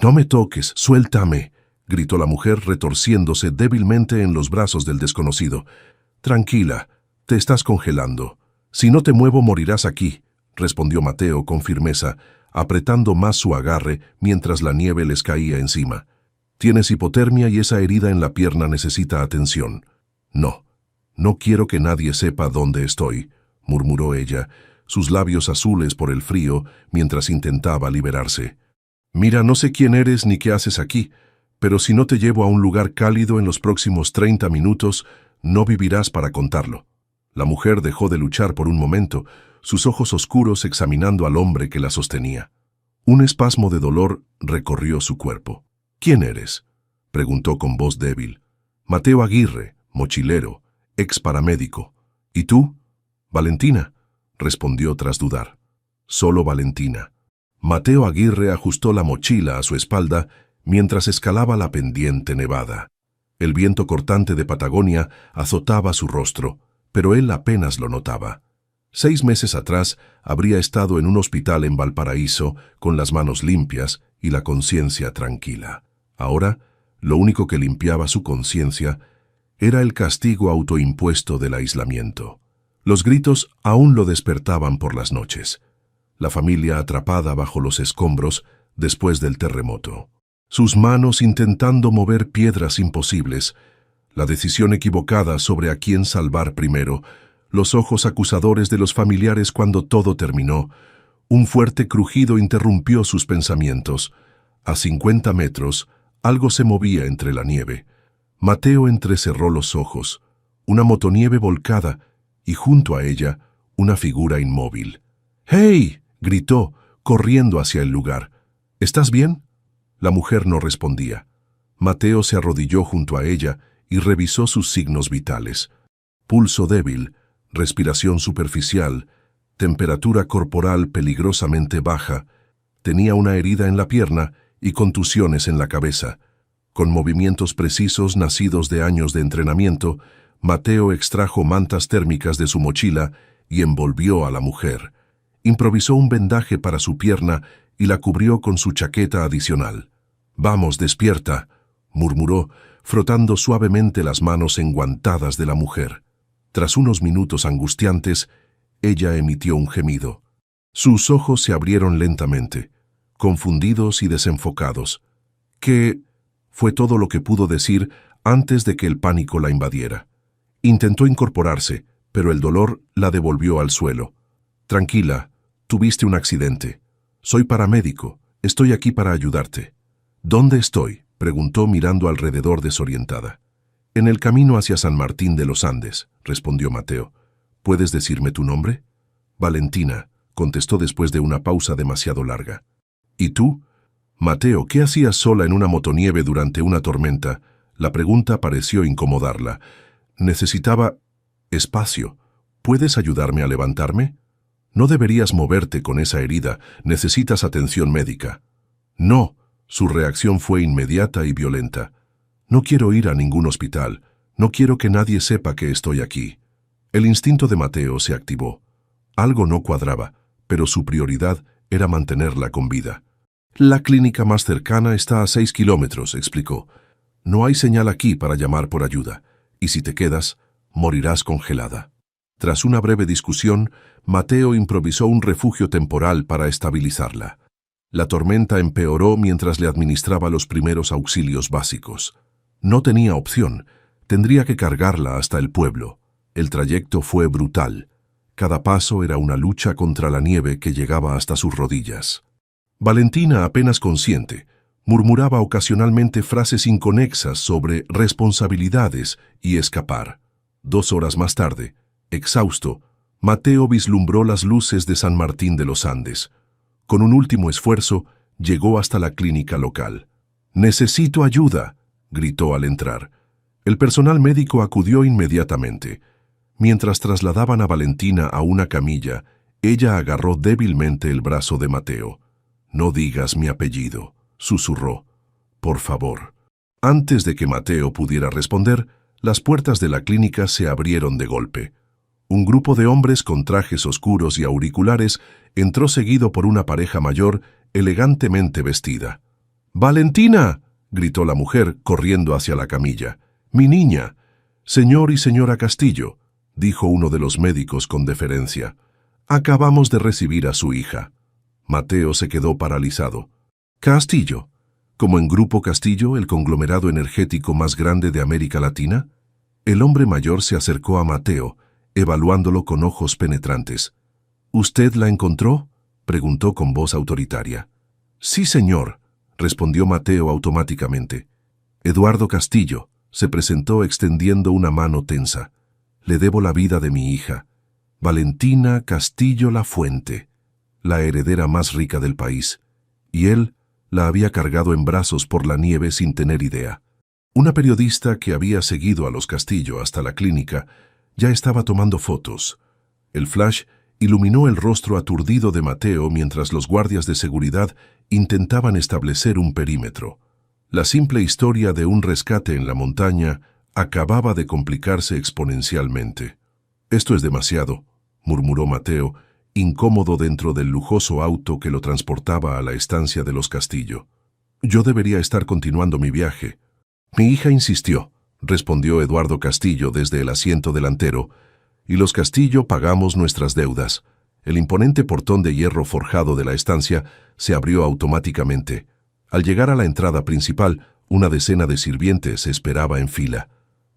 No me toques, suéltame, gritó la mujer retorciéndose débilmente en los brazos del desconocido. Tranquila, te estás congelando. Si no te muevo morirás aquí, respondió Mateo con firmeza, apretando más su agarre mientras la nieve les caía encima. Tienes hipotermia y esa herida en la pierna necesita atención. No quiero que nadie sepa dónde estoy, murmuró ella, sus labios azules por el frío mientras intentaba liberarse. Mira, no sé quién eres ni qué haces aquí, pero si no te llevo a un lugar cálido en los próximos 30 minutos, no vivirás para contarlo. La mujer dejó de luchar por un momento, sus ojos oscuros examinando al hombre que la sostenía. Un espasmo de dolor recorrió su cuerpo. ¿Quién eres?, preguntó con voz débil. Mateo Aguirre, mochilero, ex paramédico. ¿Y tú? Valentina, respondió tras dudar. Solo Valentina. Mateo Aguirre ajustó la mochila a su espalda mientras escalaba la pendiente nevada. El viento cortante de Patagonia azotaba su rostro, pero él apenas lo notaba. 6 meses atrás habría estado en un hospital en Valparaíso con las manos limpias y la conciencia tranquila. Ahora, lo único que limpiaba su conciencia era el castigo autoimpuesto del aislamiento. Los gritos aún lo despertaban por las noches. La familia atrapada bajo los escombros después del terremoto. Sus manos intentando mover piedras imposibles. La decisión equivocada sobre a quién salvar primero. Los ojos acusadores de los familiares cuando todo terminó. Un fuerte crujido interrumpió sus pensamientos. A 50 metros, algo se movía entre la nieve. Mateo entrecerró los ojos. Una motonieve volcada y junto a ella, una figura inmóvil. ¡Hey!, gritó, corriendo hacia el lugar. ¿Estás bien? La mujer no respondía. Mateo se arrodilló junto a ella y revisó sus signos vitales. Pulso débil, respiración superficial, temperatura corporal peligrosamente baja. Tenía una herida en la pierna y contusiones en la cabeza. Con movimientos precisos nacidos de años de entrenamiento, Mateo extrajo mantas térmicas de su mochila y envolvió a la mujer. Improvisó un vendaje para su pierna y la cubrió con su chaqueta adicional. «Vamos, despierta», murmuró, frotando suavemente las manos enguantadas de la mujer. Tras unos minutos angustiantes, ella emitió un gemido. Sus ojos se abrieron lentamente, confundidos y desenfocados. «¿Qué?» fue todo lo que pudo decir antes de que el pánico la invadiera. Intentó incorporarse, pero el dolor la devolvió al suelo. «Tranquila, tuviste un accidente. Soy paramédico, estoy aquí para ayudarte». «¿Dónde estoy?», preguntó mirando alrededor desorientada. «En el camino hacia San Martín de los Andes», respondió Mateo. «¿Puedes decirme tu nombre?». «Valentina», contestó después de una pausa demasiado larga. «¿Y tú?». «Mateo, ¿qué hacías sola en una motonieve durante una tormenta?». La pregunta pareció incomodarla. «Necesitaba espacio. ¿Puedes ayudarme a levantarme?». «No deberías moverte con esa herida. Necesitas atención médica». «No». Su reacción fue inmediata y violenta. «No quiero ir a ningún hospital. No quiero que nadie sepa que estoy aquí». El instinto de Mateo se activó. Algo no cuadraba, pero su prioridad era mantenerla con vida. «La clínica más cercana está a 6 kilómetros», explicó. «No hay señal aquí para llamar por ayuda, y si te quedas, morirás congelada». Tras una breve discusión, Mateo improvisó un refugio temporal para estabilizarla. La tormenta empeoró mientras le administraba los primeros auxilios básicos. No tenía opción, tendría que cargarla hasta el pueblo. El trayecto fue brutal. Cada paso era una lucha contra la nieve que llegaba hasta sus rodillas. Valentina, apenas consciente, murmuraba ocasionalmente frases inconexas sobre responsabilidades y escapar. 2 horas más tarde, exhausto, Mateo vislumbró las luces de San Martín de los Andes. Con un último esfuerzo, llegó hasta la clínica local. «Necesito ayuda», gritó al entrar. El personal médico acudió inmediatamente. Mientras trasladaban a Valentina a una camilla, ella agarró débilmente el brazo de Mateo. «No digas mi apellido», susurró. «Por favor». Antes de que Mateo pudiera responder, las puertas de la clínica se abrieron de golpe. Un grupo de hombres con trajes oscuros y auriculares entró seguido por una pareja mayor elegantemente vestida. ¡Valentina!, gritó la mujer, corriendo hacia la camilla. ¡Mi niña! Señor y señora Castillo, dijo uno de los médicos con deferencia. Acabamos de recibir a su hija. Mateo se quedó paralizado. ¿Castillo? ¿Como en Grupo Castillo, el conglomerado energético más grande de América Latina? El hombre mayor se acercó a Mateo, evaluándolo con ojos penetrantes. ¿Usted la encontró?, preguntó con voz autoritaria. Sí, señor, respondió Mateo automáticamente. Eduardo Castillo se presentó extendiendo una mano tensa. Le debo la vida de mi hija, Valentina Castillo Lafuente, la heredera más rica del país, y él la había cargado en brazos por la nieve sin tener idea. Una periodista que había seguido a los Castillo hasta la clínica ya estaba tomando fotos. El flash iluminó el rostro aturdido de Mateo mientras los guardias de seguridad intentaban establecer un perímetro. La simple historia de un rescate en la montaña acababa de complicarse exponencialmente. «Esto es demasiado», murmuró Mateo, incómodo dentro del lujoso auto que lo transportaba a la estancia de los Castillo. «Yo debería estar continuando mi viaje». «Mi hija insistió», respondió Eduardo Castillo desde el asiento delantero, «y los Castillo pagamos nuestras deudas». El imponente portón de hierro forjado de la estancia se abrió automáticamente. Al llegar a la entrada principal, una decena de sirvientes esperaba en fila.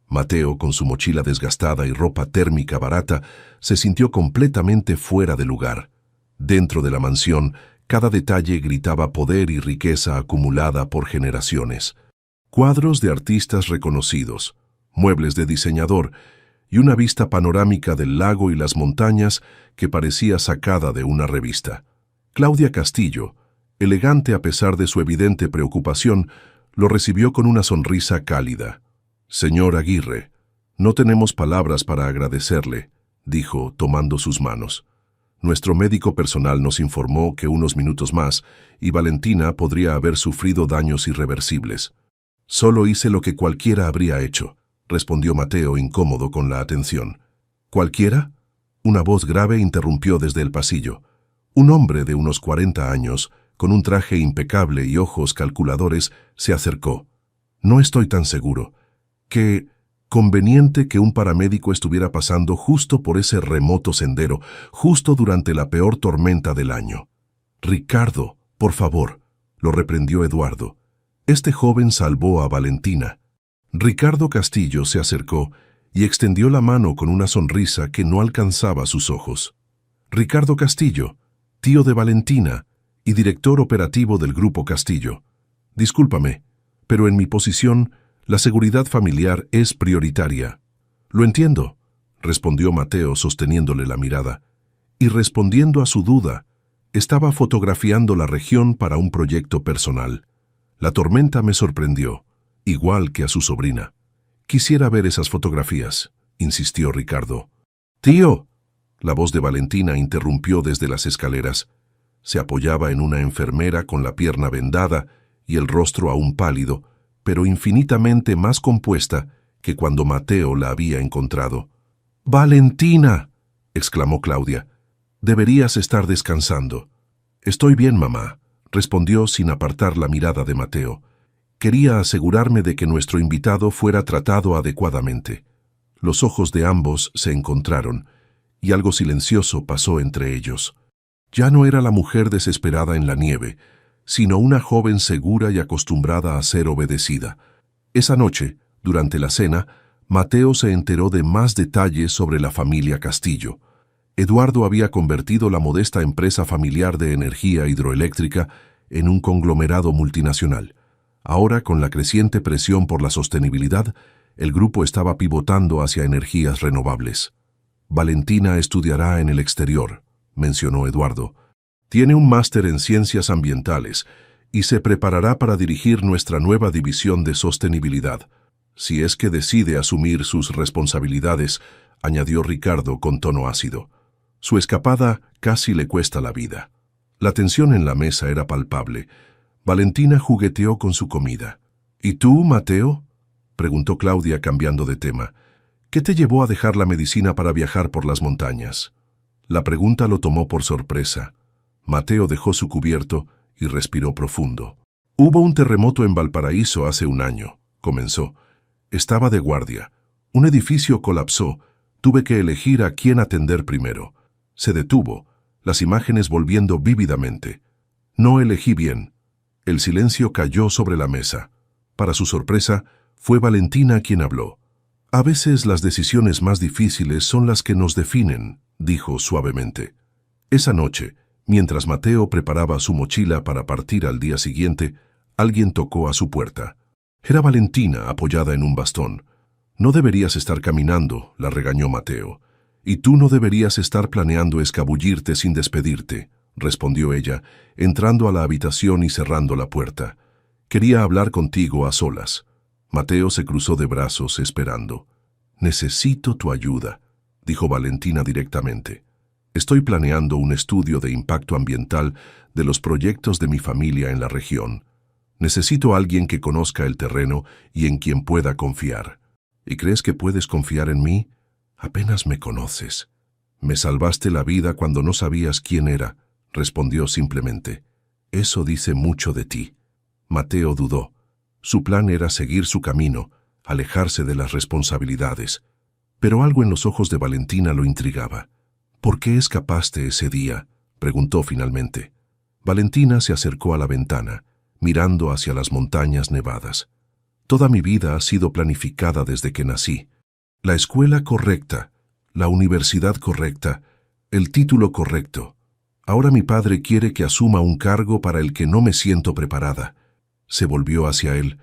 Mateo, con su mochila desgastada y ropa térmica barata, se sintió completamente fuera de lugar. Dentro de la mansión, cada detalle gritaba poder y riqueza acumulada por generaciones. Cuadros de artistas reconocidos, muebles de diseñador y una vista panorámica del lago y las montañas que parecía sacada de una revista. Claudia Castillo, elegante a pesar de su evidente preocupación, lo recibió con una sonrisa cálida. «Señor Aguirre, no tenemos palabras para agradecerle», dijo, tomando sus manos. «Nuestro médico personal nos informó que unos minutos más y Valentina podría haber sufrido daños irreversibles». «Solo hice lo que cualquiera habría hecho», respondió Mateo, incómodo con la atención. «¿Cualquiera?», una voz grave interrumpió desde el pasillo. Un hombre de unos 40 años, con un traje impecable y ojos calculadores, se acercó. «No estoy tan seguro. Qué conveniente que un paramédico estuviera pasando justo por ese remoto sendero, justo durante la peor tormenta del año». «Ricardo, por favor», lo reprendió Eduardo. «Este joven salvó a Valentina». Ricardo Castillo se acercó y extendió la mano con una sonrisa que no alcanzaba sus ojos. «Ricardo Castillo, tío de Valentina y director operativo del Grupo Castillo. Discúlpame, pero en mi posición, la seguridad familiar es prioritaria». «Lo entiendo», respondió Mateo sosteniéndole la mirada. Y respondiendo a su duda, estaba fotografiando la región para un proyecto personal. «La tormenta me sorprendió, igual que a su sobrina». «Quisiera ver esas fotografías», insistió Ricardo. «Tío», la voz de Valentina interrumpió desde las escaleras. Se apoyaba en una enfermera con la pierna vendada y el rostro aún pálido, pero infinitamente más compuesta que cuando Mateo la había encontrado. «¡Valentina!», exclamó Claudia. «Deberías estar descansando». «Estoy bien, mamá», respondió sin apartar la mirada de Mateo. «Quería asegurarme de que nuestro invitado fuera tratado adecuadamente». Los ojos de ambos se encontraron, y algo silencioso pasó entre ellos. Ya no era la mujer desesperada en la nieve, sino una joven segura y acostumbrada a ser obedecida. Esa noche, durante la cena, Mateo se enteró de más detalles sobre la familia Castillo. Eduardo había convertido la modesta empresa familiar de energía hidroeléctrica en un conglomerado multinacional. Ahora, con la creciente presión por la sostenibilidad, el grupo estaba pivotando hacia energías renovables. «Valentina estudiará en el exterior», mencionó Eduardo. «Tiene un máster en ciencias ambientales y se preparará para dirigir nuestra nueva división de sostenibilidad, si es que decide asumir sus responsabilidades», añadió Ricardo con tono ácido. «Su escapada casi le cuesta la vida». La tensión en la mesa era palpable. Valentina jugueteó con su comida. «¿Y tú, Mateo?», preguntó Claudia cambiando de tema. «¿Qué te llevó a dejar la medicina para viajar por las montañas?». La pregunta lo tomó por sorpresa. Mateo dejó su cubierto y respiró profundo. Hubo un terremoto en Valparaíso hace un año, comenzó. Estaba de guardia. Un edificio colapsó. Tuve que elegir a quién atender primero. Se detuvo, las imágenes volviendo vívidamente. No elegí bien. El silencio cayó sobre la mesa. Para su sorpresa, fue Valentina quien habló. A veces las decisiones más difíciles son las que nos definen, dijo suavemente. Esa noche, mientras Mateo preparaba su mochila para partir al día siguiente, alguien tocó a su puerta. Era Valentina apoyada en un bastón. No deberías estar caminando, la regañó Mateo. Y tú no deberías estar planeando escabullirte sin despedirte, respondió ella, entrando a la habitación y cerrando la puerta. Quería hablar contigo a solas. Mateo se cruzó de brazos esperando. Necesito tu ayuda, dijo Valentina directamente. Estoy planeando un estudio de impacto ambiental de los proyectos de mi familia en la región. Necesito a alguien que conozca el terreno y en quien pueda confiar. ¿Y crees que puedes confiar en mí? Apenas me conoces. Me salvaste la vida cuando no sabías quién era, respondió simplemente. Eso dice mucho de ti. Mateo dudó. Su plan era seguir su camino, alejarse de las responsabilidades. Pero algo en los ojos de Valentina lo intrigaba. ¿Por qué escapaste ese día?, preguntó finalmente. Valentina se acercó a la ventana, mirando hacia las montañas nevadas. Toda mi vida ha sido planificada desde que nací. La escuela correcta, la universidad correcta, el título correcto. Ahora mi padre quiere que asuma un cargo para el que no me siento preparada. Se volvió hacia él.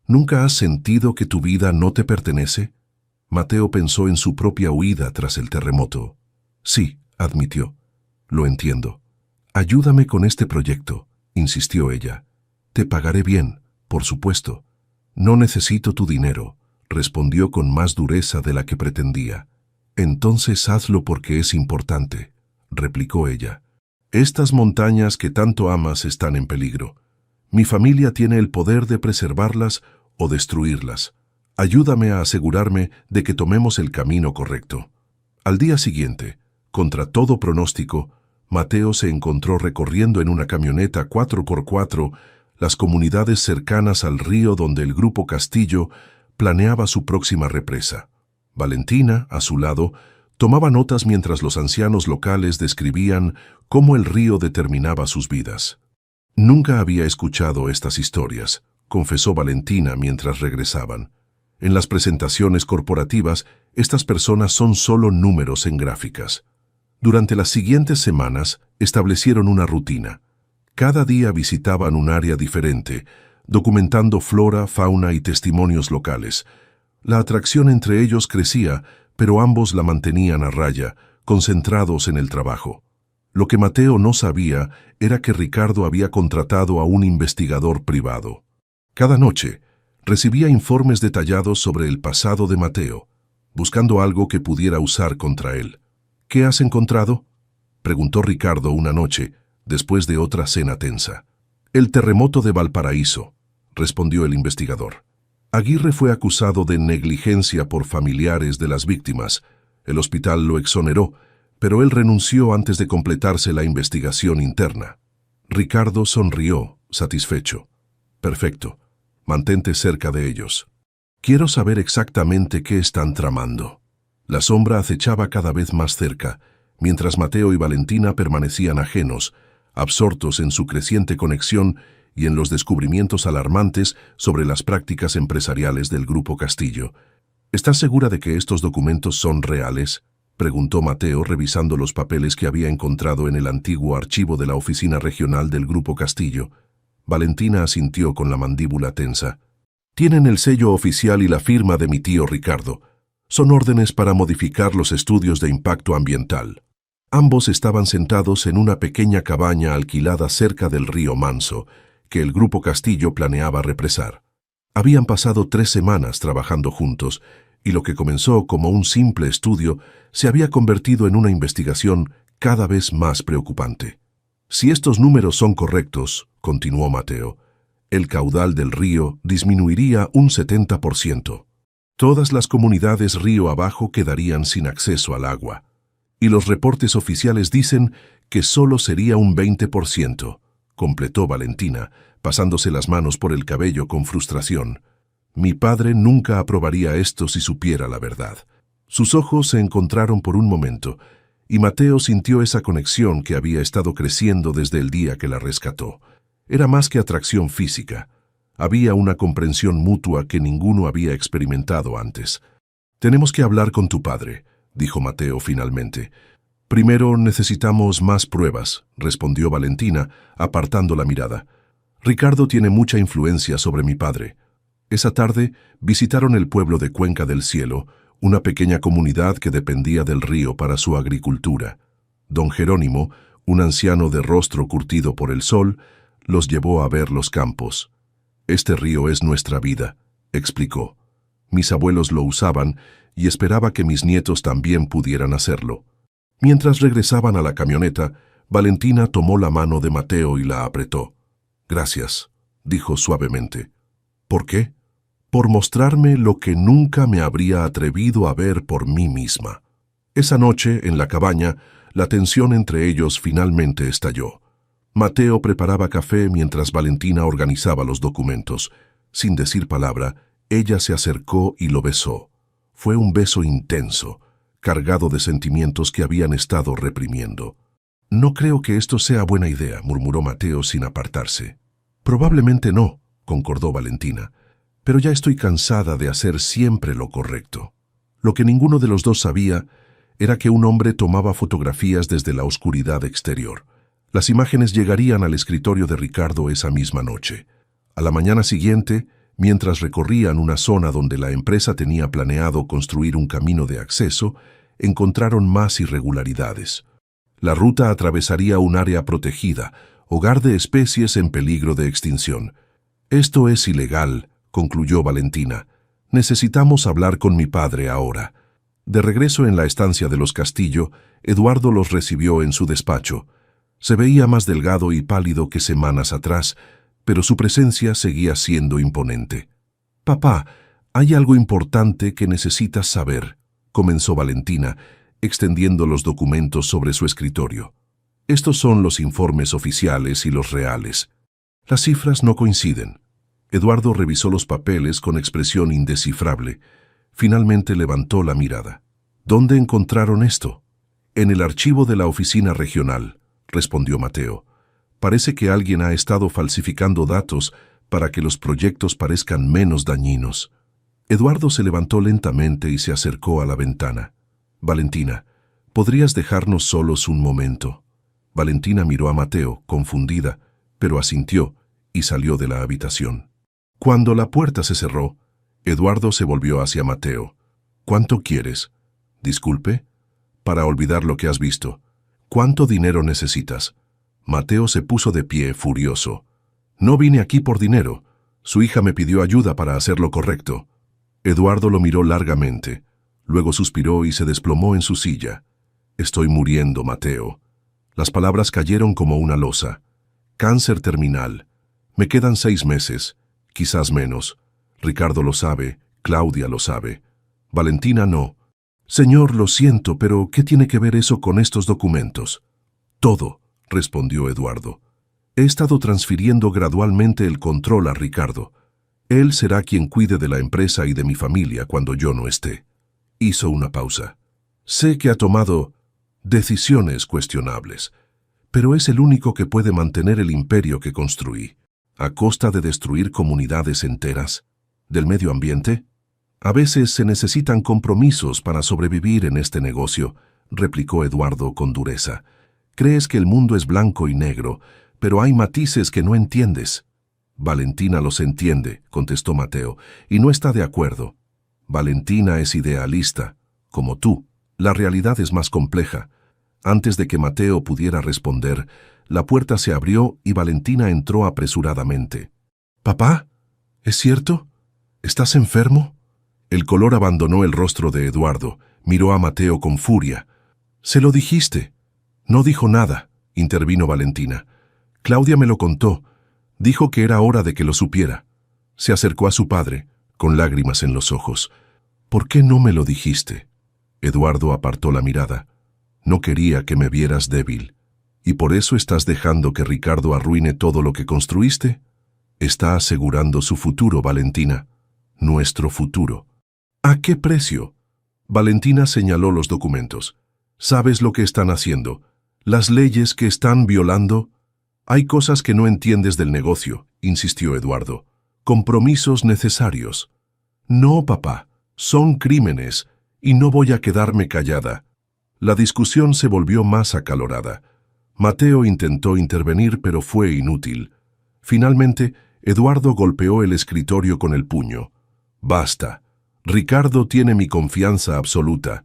¿Nunca has sentido que tu vida no te pertenece? Mateo pensó en su propia huida tras el terremoto. Sí, admitió. Lo entiendo. Ayúdame con este proyecto, insistió ella. Te pagaré bien, por supuesto. No necesito tu dinero, respondió con más dureza de la que pretendía. Entonces hazlo porque es importante, replicó ella. Estas montañas que tanto amas están en peligro. Mi familia tiene el poder de preservarlas o destruirlas. Ayúdame a asegurarme de que tomemos el camino correcto. Al día siguiente, contra todo pronóstico, Mateo se encontró recorriendo en una camioneta 4x4 las comunidades cercanas al río donde el Grupo Castillo planeaba su próxima represa. Valentina, a su lado, tomaba notas mientras los ancianos locales describían cómo el río determinaba sus vidas. Nunca había escuchado estas historias, confesó Valentina mientras regresaban. En las presentaciones corporativas, estas personas son solo números en gráficas. Durante las siguientes semanas, establecieron una rutina. Cada día visitaban un área diferente, documentando flora, fauna y testimonios locales. La atracción entre ellos crecía, pero ambos la mantenían a raya, concentrados en el trabajo. Lo que Mateo no sabía era que Ricardo había contratado a un investigador privado. Cada noche, recibía informes detallados sobre el pasado de Mateo, buscando algo que pudiera usar contra él. ¿Qué has encontrado?, preguntó Ricardo una noche, después de otra cena tensa. El terremoto de Valparaíso, respondió el investigador. Aguirre fue acusado de negligencia por familiares de las víctimas. El hospital lo exoneró, pero él renunció antes de completarse la investigación interna. Ricardo sonrió, satisfecho. Perfecto. Mantente cerca de ellos. Quiero saber exactamente qué están tramando. La sombra acechaba cada vez más cerca, mientras Mateo y Valentina permanecían ajenos, absortos en su creciente conexión y en los descubrimientos alarmantes sobre las prácticas empresariales del Grupo Castillo. ¿Estás segura de que estos documentos son reales?, preguntó Mateo revisando los papeles que había encontrado en el antiguo archivo de la oficina regional del Grupo Castillo. Valentina asintió con la mandíbula tensa. Tienen el sello oficial y la firma de mi tío Ricardo. Son órdenes para modificar los estudios de impacto ambiental. Ambos estaban sentados en una pequeña cabaña alquilada cerca del río Manso, que el Grupo Castillo planeaba represar. Habían pasado 3 semanas trabajando juntos, y lo que comenzó como un simple estudio se había convertido en una investigación cada vez más preocupante. Si estos números son correctos, continuó Mateo, el caudal del río disminuiría un 70%. Todas las comunidades río abajo quedarían sin acceso al agua. Y los reportes oficiales dicen que solo sería un 20%, completó Valentina, pasándose las manos por el cabello con frustración. Mi padre nunca aprobaría esto si supiera la verdad. Sus ojos se encontraron por un momento, y Mateo sintió esa conexión que había estado creciendo desde el día que la rescató. Era más que atracción física. Había una comprensión mutua que ninguno había experimentado antes. «Tenemos que hablar con tu padre», dijo Mateo finalmente. «Primero necesitamos más pruebas», respondió Valentina, apartando la mirada. «Ricardo tiene mucha influencia sobre mi padre». Esa tarde visitaron el pueblo de Cuenca del Cielo, una pequeña comunidad que dependía del río para su agricultura. Don Jerónimo, un anciano de rostro curtido por el sol, los llevó a ver los campos. «Este río es nuestra vida», explicó. «Mis abuelos lo usaban y esperaba que mis nietos también pudieran hacerlo». Mientras regresaban a la camioneta, Valentina tomó la mano de Mateo y la apretó. «Gracias», dijo suavemente. «¿Por qué?» «Por mostrarme lo que nunca me habría atrevido a ver por mí misma». Esa noche, en la cabaña, la tensión entre ellos finalmente estalló. Mateo preparaba café mientras Valentina organizaba los documentos. Sin decir palabra, ella se acercó y lo besó. Fue un beso intenso, cargado de sentimientos que habían estado reprimiendo. «No creo que esto sea buena idea», murmuró Mateo sin apartarse. «Probablemente no», concordó Valentina. «Pero ya estoy cansada de hacer siempre lo correcto». Lo que ninguno de los dos sabía era que un hombre tomaba fotografías desde la oscuridad exterior. Las imágenes llegarían al escritorio de Ricardo esa misma noche. A la mañana siguiente, mientras recorrían una zona donde la empresa tenía planeado construir un camino de acceso, encontraron más irregularidades. La ruta atravesaría un área protegida, hogar de especies en peligro de extinción. «Esto es ilegal», concluyó Valentina. «Necesitamos hablar con mi padre ahora». De regreso en la estancia de los Castillo, Eduardo los recibió en su despacho. Se veía más delgado y pálido que semanas atrás, pero su presencia seguía siendo imponente. «Papá, hay algo importante que necesitas saber», comenzó Valentina, extendiendo los documentos sobre su escritorio. «Estos son los informes oficiales y los reales. Las cifras no coinciden». Eduardo revisó los papeles con expresión indescifrable. Finalmente levantó la mirada. «¿Dónde encontraron esto?» «En el archivo de la oficina regional», respondió Mateo. «Parece que alguien ha estado falsificando datos para que los proyectos parezcan menos dañinos». Eduardo se levantó lentamente y se acercó a la ventana. «Valentina, ¿podrías dejarnos solos un momento?» Valentina miró a Mateo, confundida, pero asintió y salió de la habitación. Cuando la puerta se cerró, Eduardo se volvió hacia Mateo. «¿Cuánto quieres?» «Disculpe». «Para olvidar lo que has visto». «¿Cuánto dinero necesitas?» Mateo se puso de pie, furioso. «No vine aquí por dinero. Su hija me pidió ayuda para hacer lo correcto». Eduardo lo miró largamente. Luego suspiró y se desplomó en su silla. «Estoy muriendo, Mateo». Las palabras cayeron como una losa. «Cáncer terminal. Me quedan 6 meses. Quizás menos. Ricardo lo sabe, Claudia lo sabe. Valentina no». «Señor, lo siento, pero ¿qué tiene que ver eso con estos documentos?» «Todo», respondió Eduardo. «He estado transfiriendo gradualmente el control a Ricardo. Él será quien cuide de la empresa y de mi familia cuando yo no esté». Hizo una pausa. «Sé que ha tomado decisiones cuestionables, pero es el único que puede mantener el imperio que construí, a costa de destruir comunidades enteras. ¿Del medio ambiente? A veces se necesitan compromisos para sobrevivir en este negocio», replicó Eduardo con dureza. «Crees que el mundo es blanco y negro, pero hay matices que no entiendes». «Valentina los entiende», contestó Mateo, «y no está de acuerdo. Valentina es idealista, como tú. La realidad es más compleja». Antes de que Mateo pudiera responder, la puerta se abrió y Valentina entró apresuradamente. «Papá, ¿es cierto? ¿Estás enfermo?» El color abandonó el rostro de Eduardo. Miró a Mateo con furia. «Se lo dijiste». «No dijo nada», intervino Valentina. «Claudia me lo contó. Dijo que era hora de que lo supiera». Se acercó a su padre, con lágrimas en los ojos. «¿Por qué no me lo dijiste?» Eduardo apartó la mirada. «No quería que me vieras débil». ¿Y por eso estás dejando que Ricardo arruine todo lo que construiste? Está asegurando su futuro, Valentina. Nuestro futuro. ¿A qué precio? Valentina señaló los documentos. ¿Sabes lo que están haciendo? ¿Las leyes que están violando? Hay cosas que no entiendes del negocio, insistió Eduardo. Compromisos necesarios. No, papá, son crímenes, y no voy a quedarme callada. La discusión se volvió más acalorada. Mateo intentó intervenir, pero fue inútil. Finalmente, Eduardo golpeó el escritorio con el puño. Basta. Ricardo tiene mi confianza absoluta.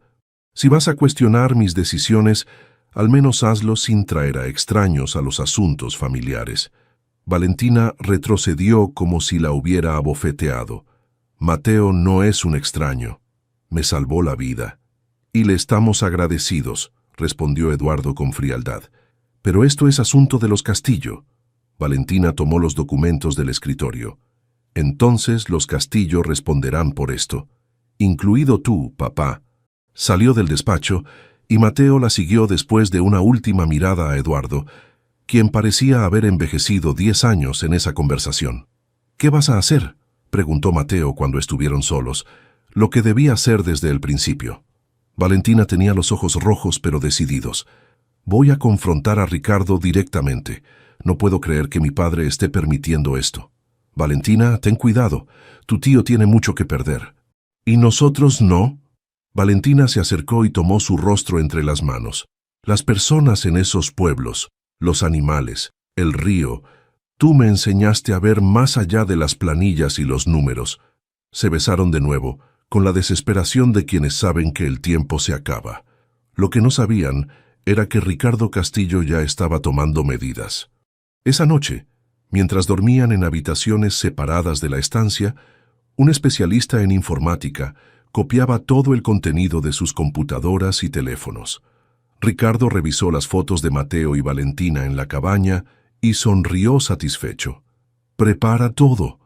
Si vas a cuestionar mis decisiones, al menos hazlo sin traer a extraños a los asuntos familiares. Valentina retrocedió como si la hubiera abofeteado. Mateo no es un extraño. Me salvó la vida. Y le estamos agradecidos, respondió Eduardo con frialdad. Pero esto es asunto de los Castillo. Valentina tomó los documentos del escritorio. Entonces los Castillo responderán por esto. Incluido tú, papá. Salió del despacho y Mateo la siguió después de una última mirada a Eduardo, quien parecía haber envejecido 10 años en esa conversación. ¿Qué vas a hacer?, preguntó Mateo cuando estuvieron solos, lo que debía hacer desde el principio. Valentina tenía los ojos rojos pero decididos. Voy a confrontar a Ricardo directamente. No puedo creer que mi padre esté permitiendo esto. Valentina, ten cuidado. Tu tío tiene mucho que perder. ¿Y nosotros no? Valentina se acercó y tomó su rostro entre las manos. Las personas en esos pueblos, los animales, el río. Tú me enseñaste a ver más allá de las planillas y los números. Se besaron de nuevo, con la desesperación de quienes saben que el tiempo se acaba. Lo que no sabían era que Ricardo Castillo ya estaba tomando medidas. Esa noche, mientras dormían en habitaciones separadas de la estancia, un especialista en informática copiaba todo el contenido de sus computadoras y teléfonos. Ricardo revisó las fotos de Mateo y Valentina en la cabaña y sonrió satisfecho. «Prepara todo»,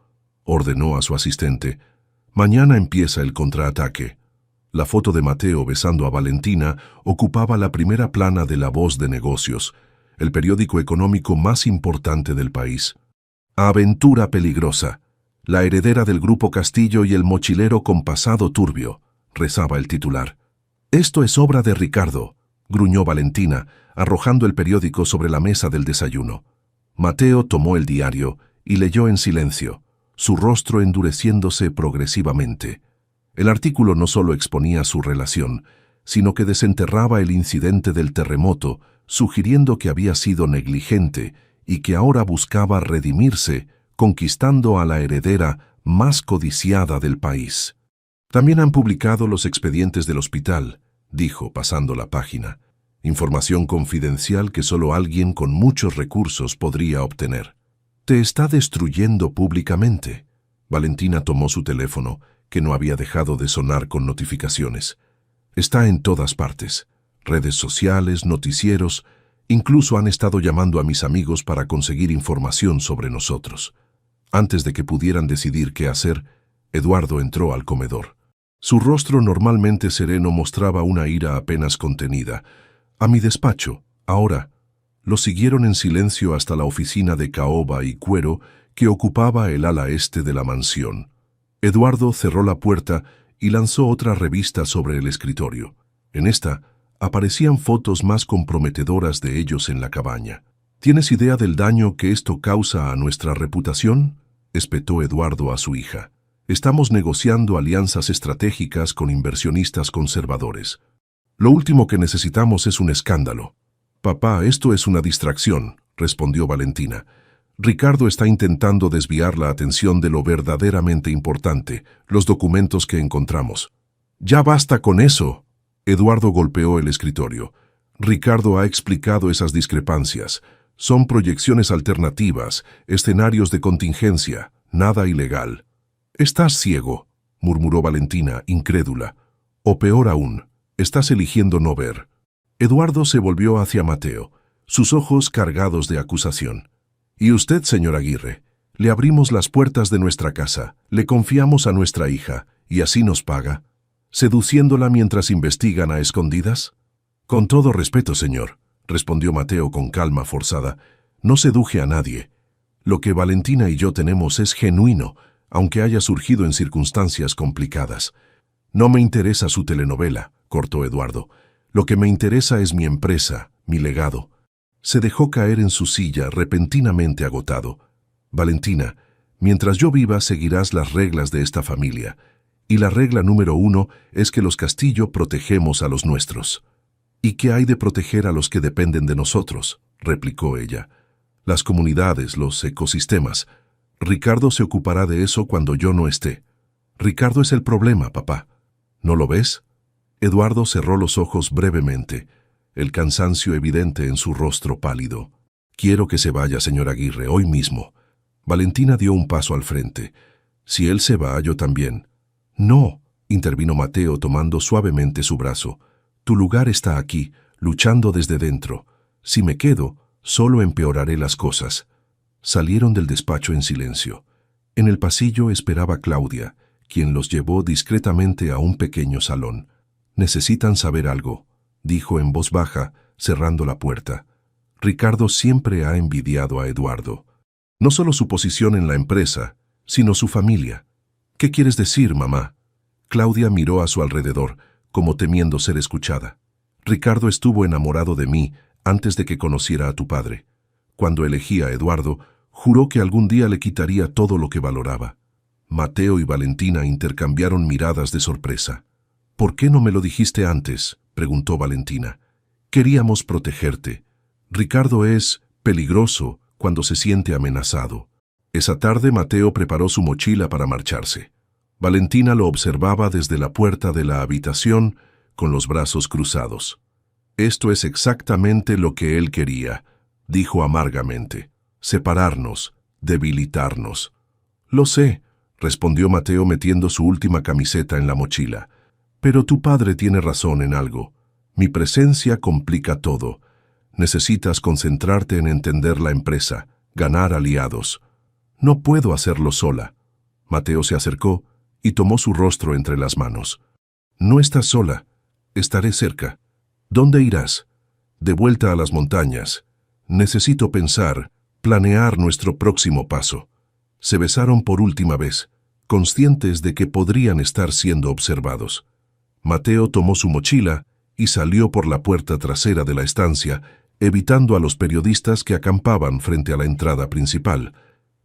ordenó a su asistente. «Mañana empieza el contraataque». La foto de Mateo besando a Valentina ocupaba la primera plana de La Voz de Negocios, el periódico económico más importante del país. «Aventura peligrosa. La heredera del Grupo Castillo y el mochilero con pasado turbio», rezaba el titular. «Esto es obra de Ricardo», gruñó Valentina, arrojando el periódico sobre la mesa del desayuno. Mateo tomó el diario y leyó en silencio, su rostro endureciéndose progresivamente. El artículo no solo exponía su relación, sino que desenterraba el incidente del terremoto, sugiriendo que había sido negligente y que ahora buscaba redimirse, conquistando a la heredera más codiciada del país. «También han publicado los expedientes del hospital», dijo, pasando la página. «Información confidencial que solo alguien con muchos recursos podría obtener». «Te está destruyendo públicamente». Valentina tomó su teléfono, que no había dejado de sonar con notificaciones. «Está en todas partes. Redes sociales, noticieros, incluso han estado llamando a mis amigos para conseguir información sobre nosotros». Antes de que pudieran decidir qué hacer, Eduardo entró al comedor. Su rostro normalmente sereno mostraba una ira apenas contenida. «A mi despacho, ahora». Lo siguieron en silencio hasta la oficina de caoba y cuero que ocupaba el ala este de la mansión. Eduardo cerró la puerta y lanzó otra revista sobre el escritorio. En esta aparecían fotos más comprometedoras de ellos en la cabaña. «¿Tienes idea del daño que esto causa a nuestra reputación?», espetó Eduardo a su hija. «Estamos negociando alianzas estratégicas con inversionistas conservadores. Lo último que necesitamos es un escándalo». «Papá, esto es una distracción», respondió Valentina. «Ricardo está intentando desviar la atención de lo verdaderamente importante, los documentos que encontramos». «Ya basta con eso». Eduardo golpeó el escritorio. «Ricardo ha explicado esas discrepancias. Son proyecciones alternativas, escenarios de contingencia, nada ilegal». «Estás ciego», murmuró Valentina, incrédula. «O peor aún, estás eligiendo no ver». Eduardo se volvió hacia Mateo, sus ojos cargados de acusación. «¿Y usted, señor Aguirre? Le abrimos las puertas de nuestra casa, le confiamos a nuestra hija, y así nos paga, seduciéndola mientras investigan a escondidas». «Con todo respeto, señor», respondió Mateo con calma forzada. No seduje a nadie. Lo que Valentina y yo tenemos es genuino, aunque haya surgido en circunstancias complicadas. No me interesa su telenovela, cortó Eduardo. Lo que me interesa es mi empresa, mi legado. Se dejó caer en su silla, repentinamente agotado. Valentina, mientras yo viva seguirás las reglas de esta familia. Y la regla número 1 es que los Castillo protegemos a los nuestros. ¿Y qué hay de proteger a los que dependen de nosotros?, replicó ella. Las comunidades, los ecosistemas. Ricardo se ocupará de eso cuando yo no esté. Ricardo es el problema, papá. ¿No lo ves? Eduardo cerró los ojos brevemente, el cansancio evidente en su rostro pálido. Quiero que se vaya, señor Aguirre, hoy mismo. Valentina dio un paso al frente. Si él se va, yo también. No, intervino Mateo tomando suavemente su brazo. Tu lugar está aquí, luchando desde dentro. Si me quedo, solo empeoraré las cosas. Salieron del despacho en silencio. En el pasillo esperaba Claudia, quien los llevó discretamente a un pequeño salón. Necesitan saber algo, dijo en voz baja, cerrando la puerta. Ricardo siempre ha envidiado a Eduardo. No solo su posición en la empresa, sino su familia. ¿Qué quieres decir, mamá? Claudia miró a su alrededor, como temiendo ser escuchada. Ricardo estuvo enamorado de mí antes de que conociera a tu padre. Cuando elegí a Eduardo, juró que algún día le quitaría todo lo que valoraba. Mateo y Valentina intercambiaron miradas de sorpresa. ¿Por qué no me lo dijiste antes?, preguntó Valentina. Queríamos protegerte. Ricardo es peligroso cuando se siente amenazado. Esa tarde Mateo preparó su mochila para marcharse. Valentina lo observaba desde la puerta de la habitación con los brazos cruzados. Esto es exactamente lo que él quería, dijo amargamente. Separarnos, debilitarnos. Lo sé, respondió Mateo metiendo su última camiseta en la mochila. Pero tu padre tiene razón en algo. Mi presencia complica todo. Necesitas concentrarte en entender la empresa, ganar aliados. No puedo hacerlo sola. Mateo se acercó y tomó su rostro entre las manos. No estás sola. Estaré cerca. ¿Dónde irás? De vuelta a las montañas. Necesito pensar, planear nuestro próximo paso. Se besaron por última vez, conscientes de que podrían estar siendo observados. Mateo tomó su mochila y salió por la puerta trasera de la estancia, evitando a los periodistas que acampaban frente a la entrada principal.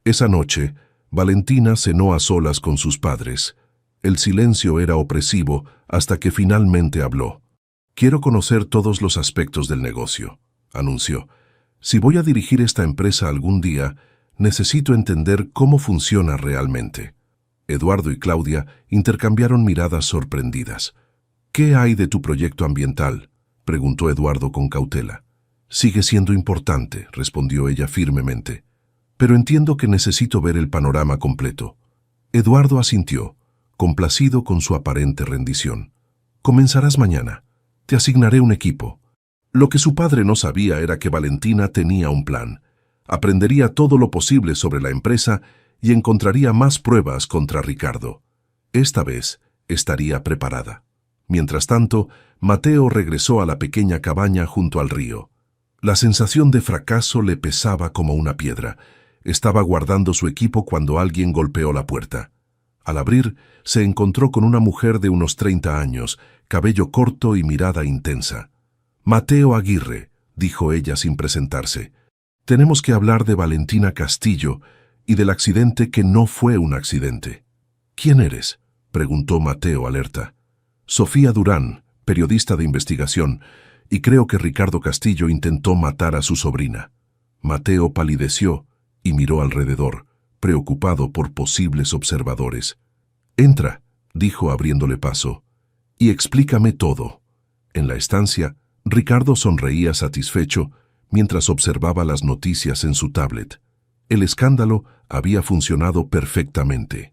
Esa noche, Valentina cenó a solas con sus padres. El silencio era opresivo hasta que finalmente habló. Quiero conocer todos los aspectos del negocio, anunció. Si voy a dirigir esta empresa algún día, necesito entender cómo funciona realmente. Eduardo y Claudia intercambiaron miradas sorprendidas. ¿Qué hay de tu proyecto ambiental?, preguntó Eduardo con cautela. Sigue siendo importante, respondió ella firmemente. Pero entiendo que necesito ver el panorama completo. Eduardo asintió, complacido con su aparente rendición. Comenzarás mañana. Te asignaré un equipo. Lo que su padre no sabía era que Valentina tenía un plan. Aprendería todo lo posible sobre la empresa y encontraría más pruebas contra Ricardo. Esta vez estaría preparada. Mientras tanto, Mateo regresó a la pequeña cabaña junto al río. La sensación de fracaso le pesaba como una piedra. Estaba guardando su equipo cuando alguien golpeó la puerta. Al abrir, se encontró con una mujer de unos 30 años, cabello corto y mirada intensa. Mateo Aguirre, dijo ella sin presentarse. Tenemos que hablar de Valentina Castillo y del accidente que no fue un accidente. ¿Quién eres?, preguntó Mateo alerta. Sofía Durán, periodista de investigación, y creo que Ricardo Castillo intentó matar a su sobrina. Mateo palideció y miró alrededor, preocupado por posibles observadores. Entra, dijo abriéndole paso, y explícame todo. En la estancia, Ricardo sonreía satisfecho mientras observaba las noticias en su tablet. El escándalo había funcionado perfectamente.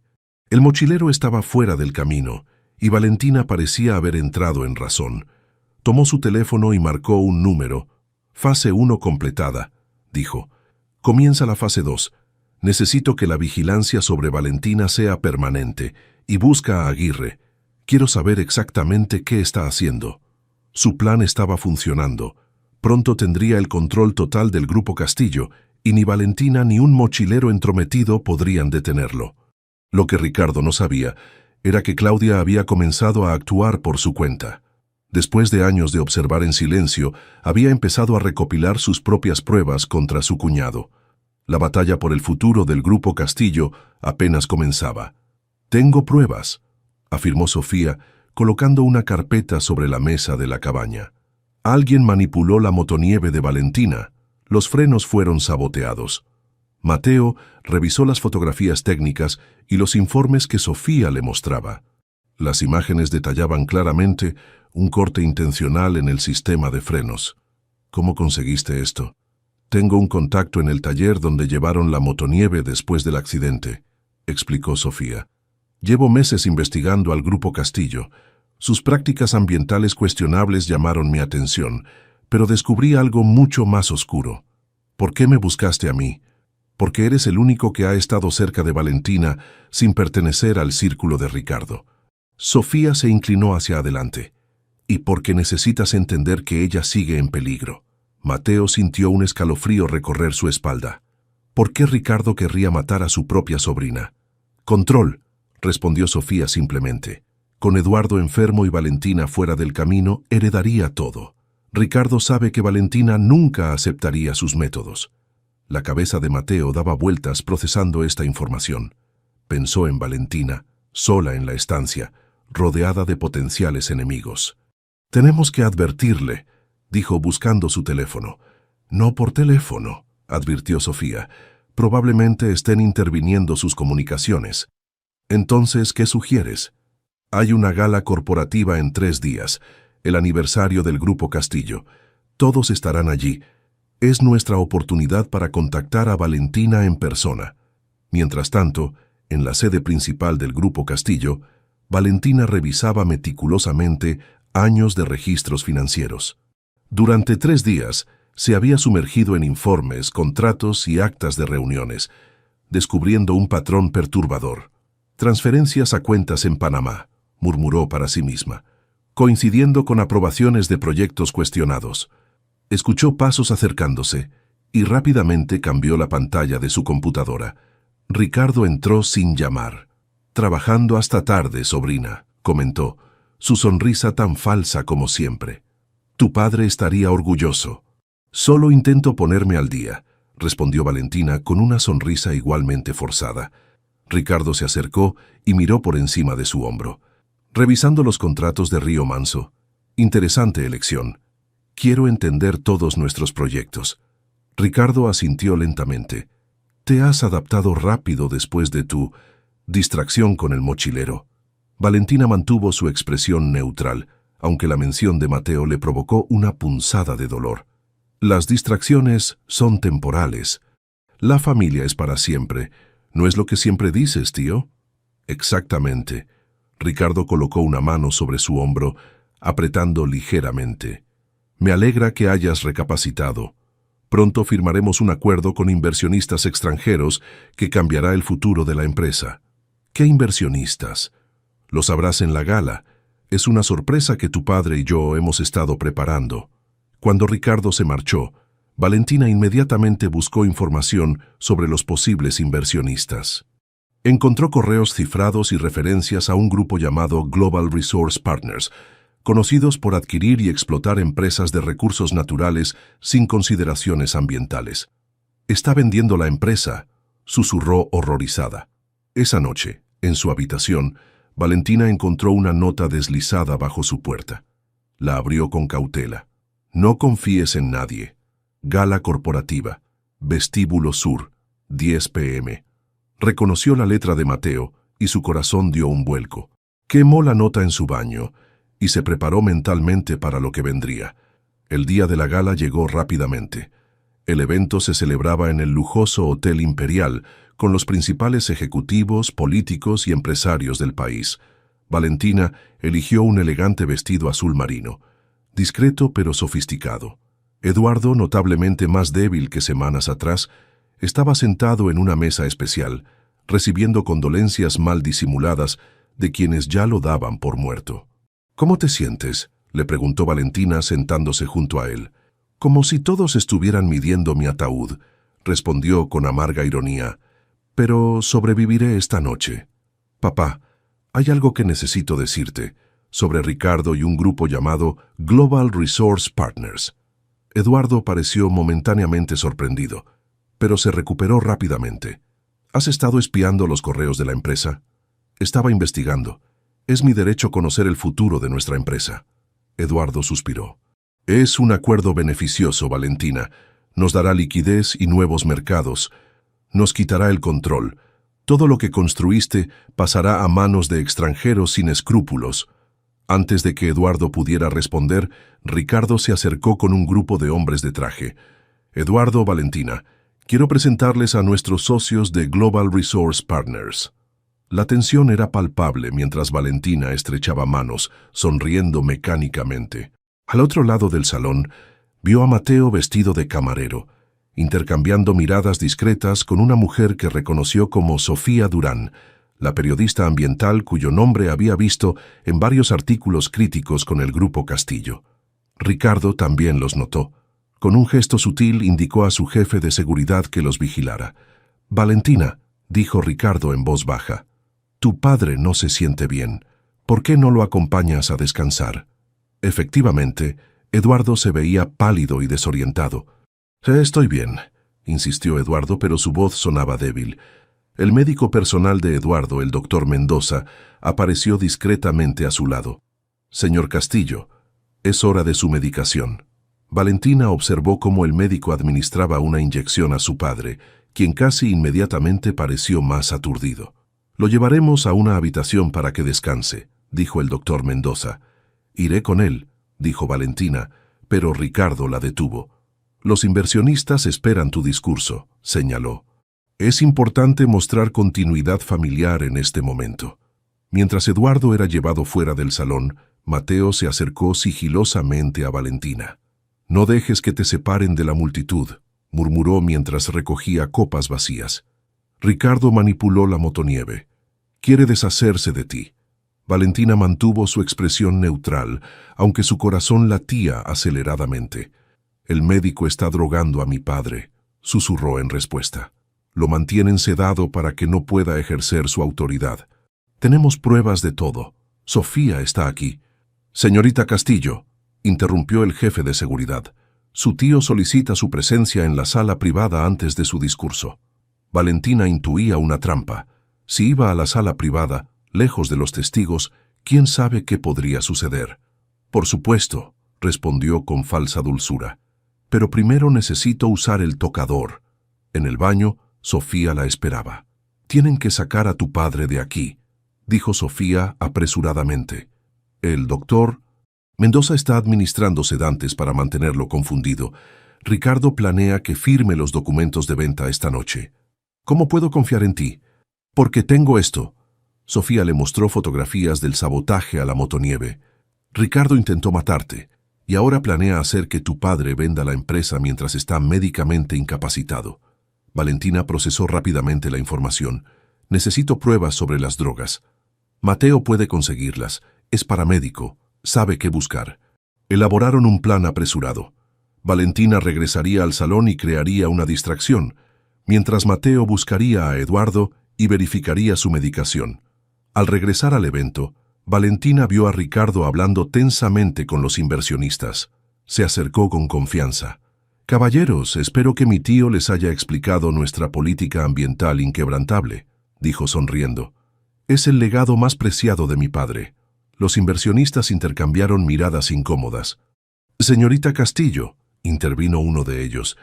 El mochilero estaba fuera del camino, y Valentina parecía haber entrado en razón. Tomó su teléfono y marcó un número. Fase 1 completada, dijo. Comienza la fase 2. Necesito que la vigilancia sobre Valentina sea permanente, y busca a Aguirre. Quiero saber exactamente qué está haciendo. Su plan estaba funcionando. Pronto tendría el control total del Grupo Castillo, y ni Valentina ni un mochilero entrometido podrían detenerlo. Lo que Ricardo no sabía era que Claudia había comenzado a actuar por su cuenta. Después de años de observar en silencio, había empezado a recopilar sus propias pruebas contra su cuñado. La batalla por el futuro del Grupo Castillo apenas comenzaba. «Tengo pruebas», afirmó Sofía, colocando una carpeta sobre la mesa de la cabaña. Alguien manipuló la motonieve de Valentina. Los frenos fueron saboteados. Mateo revisó las fotografías técnicas y los informes que Sofía le mostraba. Las imágenes detallaban claramente un corte intencional en el sistema de frenos. «¿Cómo conseguiste esto?» «Tengo un contacto en el taller donde llevaron la motonieve después del accidente», explicó Sofía. «Llevo meses investigando al Grupo Castillo. Sus prácticas ambientales cuestionables llamaron mi atención, pero descubrí algo mucho más oscuro. ¿Por qué me buscaste a mí? Porque eres el único que ha estado cerca de Valentina sin pertenecer al círculo de Ricardo». Sofía se inclinó hacia adelante. «Y porque necesitas entender que ella sigue en peligro». Mateo sintió un escalofrío recorrer su espalda. ¿Por qué Ricardo querría matar a su propia sobrina? «Control», respondió Sofía simplemente. «Con Eduardo enfermo y Valentina fuera del camino, heredaría todo. Ricardo sabe que Valentina nunca aceptaría sus métodos». La cabeza de Mateo daba vueltas procesando esta información. Pensó en Valentina, sola en la estancia, rodeada de potenciales enemigos. «Tenemos que advertirle», dijo buscando su teléfono. «No por teléfono», advirtió Sofía. «Probablemente estén interviniendo sus comunicaciones». «Entonces, ¿qué sugieres?» «Hay una gala corporativa en 3 días, el aniversario del Grupo Castillo. Todos estarán allí. Es nuestra oportunidad para contactar a Valentina en persona». Mientras tanto, en la sede principal del Grupo Castillo, Valentina revisaba meticulosamente años de registros financieros. Durante 3 días, se había sumergido en informes, contratos y actas de reuniones, descubriendo un patrón perturbador. «Transferencias a cuentas en Panamá», murmuró para sí misma, coincidiendo con aprobaciones de proyectos cuestionados. Escuchó pasos acercándose y rápidamente cambió la pantalla de su computadora. Ricardo entró sin llamar. «Trabajando hasta tarde, sobrina», comentó, su sonrisa tan falsa como siempre. «Tu padre estaría orgulloso». «Solo intento ponerme al día», respondió Valentina con una sonrisa igualmente forzada. Ricardo se acercó y miró por encima de su hombro. «Revisando los contratos de Río Manso. Interesante elección. Quiero entender todos nuestros proyectos». Ricardo asintió lentamente. «Te has adaptado rápido después de tu distracción con el mochilero». Valentina mantuvo su expresión neutral, aunque la mención de Mateo le provocó una punzada de dolor. «Las distracciones son temporales. La familia es para siempre. ¿No es lo que siempre dices, tío?» «Exactamente». Ricardo colocó una mano sobre su hombro, apretando ligeramente. «Me alegra que hayas recapacitado. Pronto firmaremos un acuerdo con inversionistas extranjeros que cambiará el futuro de la empresa». «¿Qué inversionistas?» «Lo sabrás en la gala. Es una sorpresa que tu padre y yo hemos estado preparando». Cuando Ricardo se marchó, Valentina inmediatamente buscó información sobre los posibles inversionistas. Encontró correos cifrados y referencias a un grupo llamado Global Resource Partners, conocidos por adquirir y explotar empresas de recursos naturales sin consideraciones ambientales. «Está vendiendo la empresa», susurró horrorizada. Esa noche, en su habitación, Valentina encontró una nota deslizada bajo su puerta. La abrió con cautela. «No confíes en nadie. Gala corporativa. Vestíbulo Sur. 10 p.m. Reconoció la letra de Mateo y su corazón dio un vuelco. Quemó la nota en su baño y se preparó mentalmente para lo que vendría. El día de la gala llegó rápidamente. El evento se celebraba en el lujoso Hotel Imperial, con los principales ejecutivos, políticos y empresarios del país. Valentina eligió un elegante vestido azul marino, discreto pero sofisticado. Eduardo, notablemente más débil que semanas atrás, estaba sentado en una mesa especial, recibiendo condolencias mal disimuladas de quienes ya lo daban por muerto. «¿Cómo te sientes?», le preguntó Valentina sentándose junto a él. Como si todos estuvieran midiendo mi ataúd, respondió con amarga ironía. Pero sobreviviré esta noche. Papá, hay algo que necesito decirte sobre Ricardo y un grupo llamado Global Resource Partners. Eduardo pareció momentáneamente sorprendido, pero se recuperó rápidamente. ¿Has estado espiando los correos de la empresa? Estaba investigando. Es mi derecho conocer el futuro de nuestra empresa. Eduardo suspiró. Es un acuerdo beneficioso, Valentina. Nos dará liquidez y nuevos mercados. Nos quitará el control. Todo lo que construiste pasará a manos de extranjeros sin escrúpulos. Antes de que Eduardo pudiera responder, Ricardo se acercó con un grupo de hombres de traje. Eduardo, Valentina, quiero presentarles a nuestros socios de Global Resource Partners. La tensión era palpable mientras Valentina estrechaba manos, sonriendo mecánicamente. Al otro lado del salón, vio a Mateo vestido de camarero, intercambiando miradas discretas con una mujer que reconoció como Sofía Durán, la periodista ambiental cuyo nombre había visto en varios artículos críticos con el Grupo Castillo. Ricardo también los notó. Con un gesto sutil indicó a su jefe de seguridad que los vigilara. «Valentina», dijo Ricardo en voz baja, «tu padre no se siente bien. ¿Por qué no lo acompañas a descansar?» Efectivamente, Eduardo se veía pálido y desorientado. «Estoy bien», insistió Eduardo, pero su voz sonaba débil. El médico personal de Eduardo, el doctor Mendoza, apareció discretamente a su lado. «Señor Castillo, es hora de su medicación». Valentina observó cómo el médico administraba una inyección a su padre, quien casi inmediatamente pareció más aturdido. «Lo llevaremos a una habitación para que descanse», dijo el doctor Mendoza. «Iré con él», dijo Valentina, pero Ricardo la detuvo. «Los inversionistas esperan tu discurso», señaló. «Es importante mostrar continuidad familiar en este momento». Mientras Eduardo era llevado fuera del salón, Mateo se acercó sigilosamente a Valentina. «No dejes que te separen de la multitud», murmuró mientras recogía copas vacías. Ricardo manipuló la motonieve. «Quiere deshacerse de ti». Valentina mantuvo su expresión neutral, aunque su corazón latía aceleradamente. «El médico está drogando a mi padre», susurró en respuesta. «Lo mantienen sedado para que no pueda ejercer su autoridad. Tenemos pruebas de todo. Sofía está aquí». «Señorita Castillo», interrumpió el jefe de seguridad. «Su tío solicita su presencia en la sala privada antes de su discurso». Valentina intuía una trampa. Si iba a la sala privada, lejos de los testigos, ¿quién sabe qué podría suceder? «Por supuesto», respondió con falsa dulzura. «Pero primero necesito usar el tocador». En el baño, Sofía la esperaba. «Tienen que sacar a tu padre de aquí», dijo Sofía apresuradamente. «El doctor Mendoza está administrando sedantes para mantenerlo confundido. Ricardo planea que firme los documentos de venta esta noche. ¿Cómo puedo confiar en ti?» «Porque tengo esto». Sofía le mostró fotografías del sabotaje a la motonieve. «Ricardo intentó matarte, y ahora planea hacer que tu padre venda la empresa mientras está médicamente incapacitado». Valentina procesó rápidamente la información. «Necesito pruebas sobre las drogas. Mateo puede conseguirlas. Es paramédico. Sabe qué buscar». Elaboraron un plan apresurado. Valentina regresaría al salón y crearía una distracción, mientras Mateo buscaría a Eduardo y verificaría su medicación. Al regresar al evento, Valentina vio a Ricardo hablando tensamente con los inversionistas. Se acercó con confianza. «Caballeros, espero que mi tío les haya explicado nuestra política ambiental inquebrantable», dijo sonriendo. «Es el legado más preciado de mi padre». Los inversionistas intercambiaron miradas incómodas. «Señorita Castillo», intervino uno de ellos,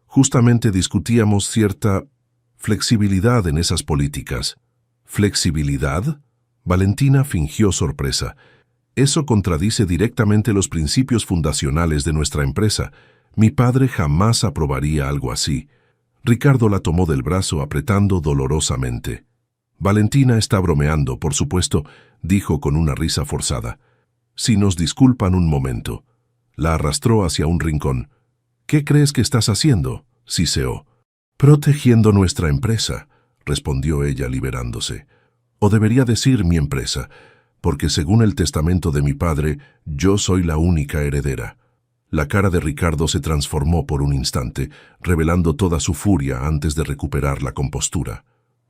«justamente discutíamos cierta flexibilidad en esas políticas». «¿Flexibilidad?». Valentina fingió sorpresa. «Eso contradice directamente los principios fundacionales de nuestra empresa. Mi padre jamás aprobaría algo así». Ricardo la tomó del brazo apretando dolorosamente. «Valentina está bromeando, por supuesto», dijo con una risa forzada. «Si nos disculpan un momento». La arrastró hacia un rincón. «¿Qué crees que estás haciendo?», siseó. «Protegiendo nuestra empresa», respondió ella liberándose. «O debería decir mi empresa, porque según el testamento de mi padre, yo soy la única heredera». La cara de Ricardo se transformó por un instante, revelando toda su furia antes de recuperar la compostura.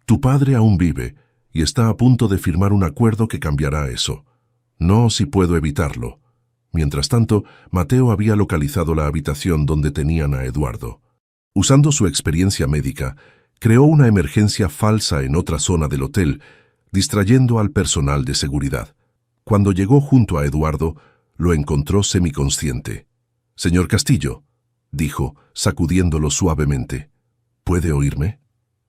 Tu padre aún vive y está a punto de firmar un acuerdo que cambiará eso. No si puedo evitarlo. Mientras tanto, Mateo había localizado la habitación donde tenían a Eduardo. Usando su experiencia médica, creó una emergencia falsa en otra zona del hotel, distrayendo al personal de seguridad. Cuando llegó junto a Eduardo, lo encontró semiconsciente. «Señor Castillo», dijo, sacudiéndolo suavemente. «¿Puede oírme?»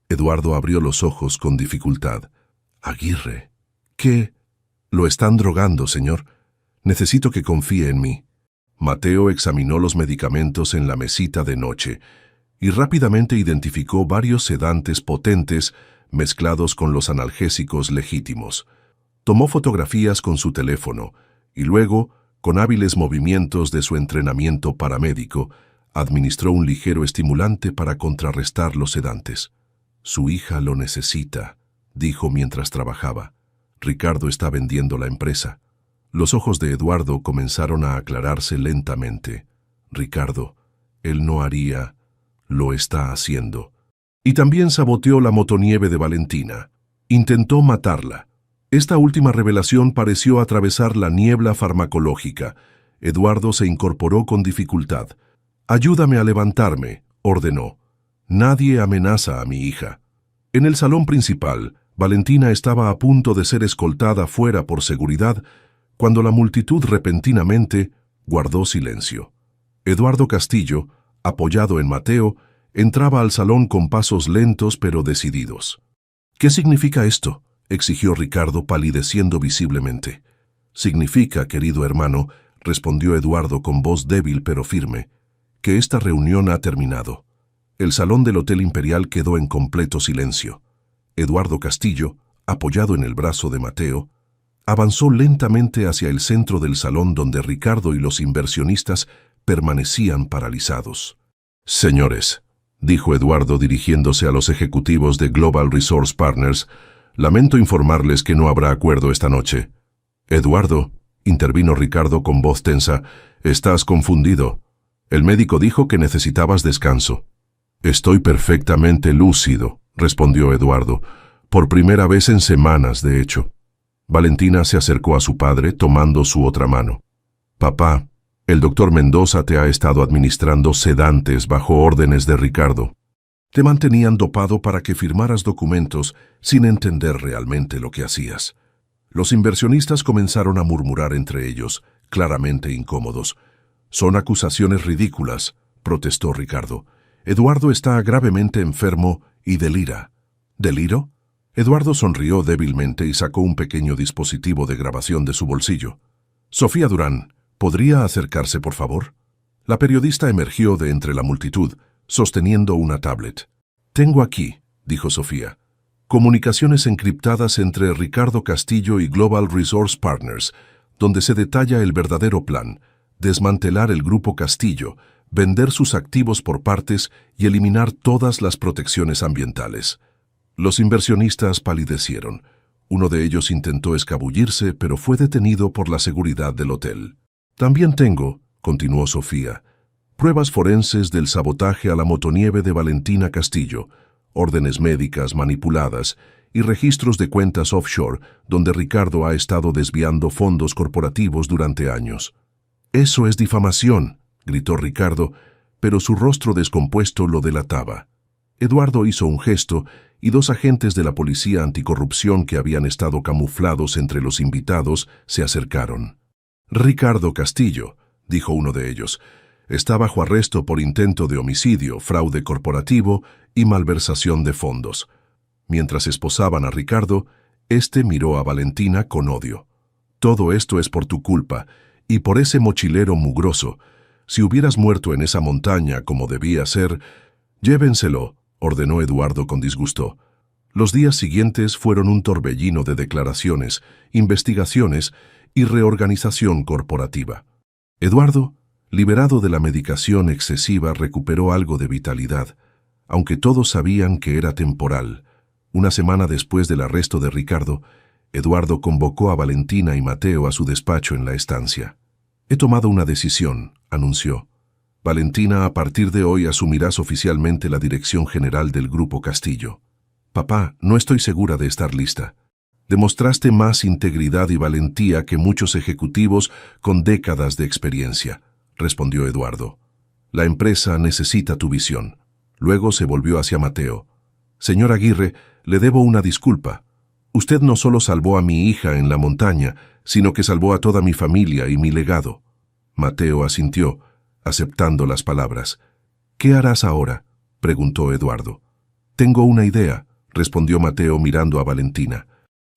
Eduardo abrió los ojos con dificultad. «Aguirre». «¿Qué?» «Lo están drogando, señor. Necesito que confíe en mí». Mateo examinó los medicamentos en la mesita de noche y rápidamente identificó varios sedantes potentes mezclados con los analgésicos legítimos. Tomó fotografías con su teléfono y luego, con hábiles movimientos de su entrenamiento paramédico, administró un ligero estimulante para contrarrestar los sedantes. «Su hija lo necesita», dijo mientras trabajaba. «Ricardo está vendiendo la empresa». Los ojos de Eduardo comenzaron a aclararse lentamente. «Ricardo, él no haría, lo está haciendo». Y también saboteó la motonieve de Valentina. Intentó matarla. Esta última revelación pareció atravesar la niebla farmacológica. Eduardo se incorporó con dificultad. «Ayúdame a levantarme», ordenó. «Nadie amenaza a mi hija». En el salón principal, Valentina estaba a punto de ser escoltada fuera por seguridad, cuando la multitud repentinamente guardó silencio. Eduardo Castillo, apoyado en Mateo, entraba al salón con pasos lentos pero decididos. «¿Qué significa esto?», exigió Ricardo, palideciendo visiblemente. «Significa, querido hermano», respondió Eduardo con voz débil pero firme, «que esta reunión ha terminado». El salón del Hotel Imperial quedó en completo silencio. Eduardo Castillo, apoyado en el brazo de Mateo, avanzó lentamente hacia el centro del salón donde Ricardo y los inversionistas permanecían paralizados. «Señores», dijo Eduardo dirigiéndose a los ejecutivos de Global Resource Partners, «lamento informarles que no habrá acuerdo esta noche». «Eduardo», intervino Ricardo con voz tensa, «estás confundido. El médico dijo que necesitabas descanso». «Estoy perfectamente lúcido», respondió Eduardo, «por primera vez en semanas, de hecho». Valentina se acercó a su padre, tomando su otra mano. «Papá, el doctor Mendoza te ha estado administrando sedantes bajo órdenes de Ricardo. Te mantenían dopado para que firmaras documentos sin entender realmente lo que hacías». Los inversionistas comenzaron a murmurar entre ellos, claramente incómodos. «Son acusaciones ridículas», protestó Ricardo. «Eduardo está gravemente enfermo y delira». «¿Deliro?». Eduardo sonrió débilmente y sacó un pequeño dispositivo de grabación de su bolsillo. «Sofía Durán, ¿podría acercarse, por favor?». La periodista emergió de entre la multitud, sosteniendo una tablet. «Tengo aquí», dijo Sofía, «comunicaciones encriptadas entre Ricardo Castillo y Global Resource Partners, donde se detalla el verdadero plan: desmantelar el Grupo Castillo, vender sus activos por partes y eliminar todas las protecciones ambientales». Los inversionistas palidecieron. Uno de ellos intentó escabullirse, pero fue detenido por la seguridad del hotel. «También tengo», continuó Sofía, «pruebas forenses del sabotaje a la motonieve de Valentina Castillo, órdenes médicas manipuladas y registros de cuentas offshore donde Ricardo ha estado desviando fondos corporativos durante años». «Eso es difamación», gritó Ricardo, pero su rostro descompuesto lo delataba. Eduardo hizo un gesto y dos agentes de la policía anticorrupción que habían estado camuflados entre los invitados se acercaron. «Ricardo Castillo», dijo uno de ellos, «está bajo arresto por intento de homicidio, fraude corporativo y malversación de fondos». Mientras esposaban a Ricardo, éste miró a Valentina con odio. «Todo esto es por tu culpa y por ese mochilero mugroso. Si hubieras muerto en esa montaña como debía ser, llévenselo», ordenó Eduardo con disgusto. Los días siguientes fueron un torbellino de declaraciones, investigaciones y reorganización corporativa. Eduardo, liberado de la medicación excesiva, recuperó algo de vitalidad, aunque todos sabían que era temporal. Una semana después del arresto de Ricardo, Eduardo convocó a Valentina y Mateo a su despacho en la estancia. «He tomado una decisión», anunció. Valentina, a partir de hoy asumirás oficialmente la dirección general del Grupo Castillo. Papá, no estoy segura de estar lista. Demostraste más integridad y valentía que muchos ejecutivos con décadas de experiencia, respondió Eduardo. La empresa necesita tu visión. Luego se volvió hacia Mateo. Señor Aguirre, le debo una disculpa. Usted no solo salvó a mi hija en la montaña, sino que salvó a toda mi familia y mi legado. Mateo asintió, aceptando las palabras. ¿Qué harás ahora?, preguntó Eduardo. Tengo una idea, respondió Mateo mirando a Valentina.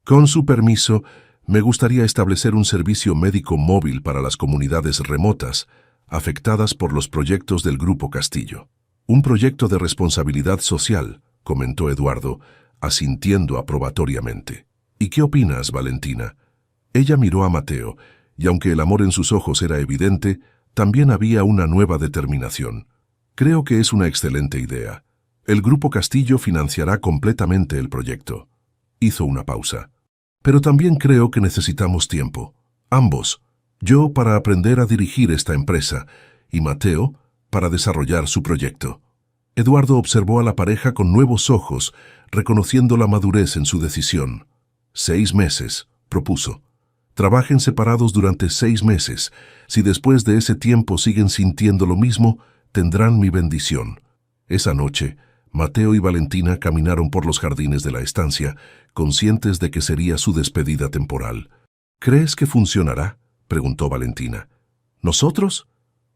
Con su permiso, me gustaría establecer un servicio médico móvil para las comunidades remotas, afectadas por los proyectos del Grupo Castillo. Un proyecto de responsabilidad social, comentó Eduardo, asintiendo aprobatoriamente. ¿Y qué opinas, Valentina? Ella miró a Mateo, y aunque el amor en sus ojos era evidente, también había una nueva determinación. Creo que es una excelente idea. El Grupo Castillo financiará completamente el proyecto. Hizo una pausa. Pero también creo que necesitamos tiempo. Ambos. Yo para aprender a dirigir esta empresa y Mateo para desarrollar su proyecto. Eduardo observó a la pareja con nuevos ojos, reconociendo la madurez en su decisión. 6 meses, propuso. Trabajen separados durante 6 meses. Si después de ese tiempo siguen sintiendo lo mismo, tendrán mi bendición. Esa noche, Mateo y Valentina caminaron por los jardines de la estancia, conscientes de que sería su despedida temporal. ¿Crees que funcionará?, preguntó Valentina. ¿Nosotros?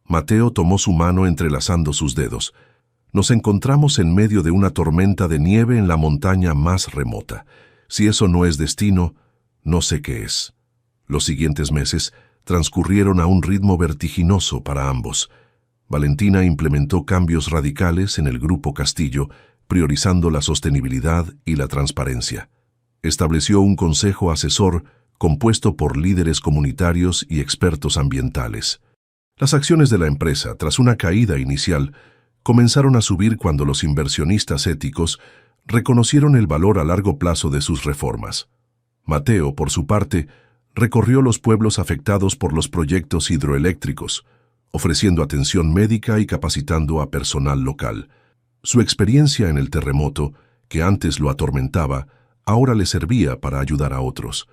Mateo tomó su mano entrelazando sus dedos. Nos encontramos en medio de una tormenta de nieve en la montaña más remota. Si eso no es destino, no sé qué es. Los siguientes meses transcurrieron a un ritmo vertiginoso para ambos. Valentina implementó cambios radicales en el Grupo Castillo, priorizando la sostenibilidad y la transparencia. Estableció un consejo asesor compuesto por líderes comunitarios y expertos ambientales. Las acciones de la empresa, tras una caída inicial, comenzaron a subir cuando los inversionistas éticos reconocieron el valor a largo plazo de sus reformas. Mateo, por su parte, recorrió los pueblos afectados por los proyectos hidroeléctricos, ofreciendo atención médica y capacitando a personal local. Su experiencia en el terremoto, que antes lo atormentaba, ahora le servía para ayudar a otros.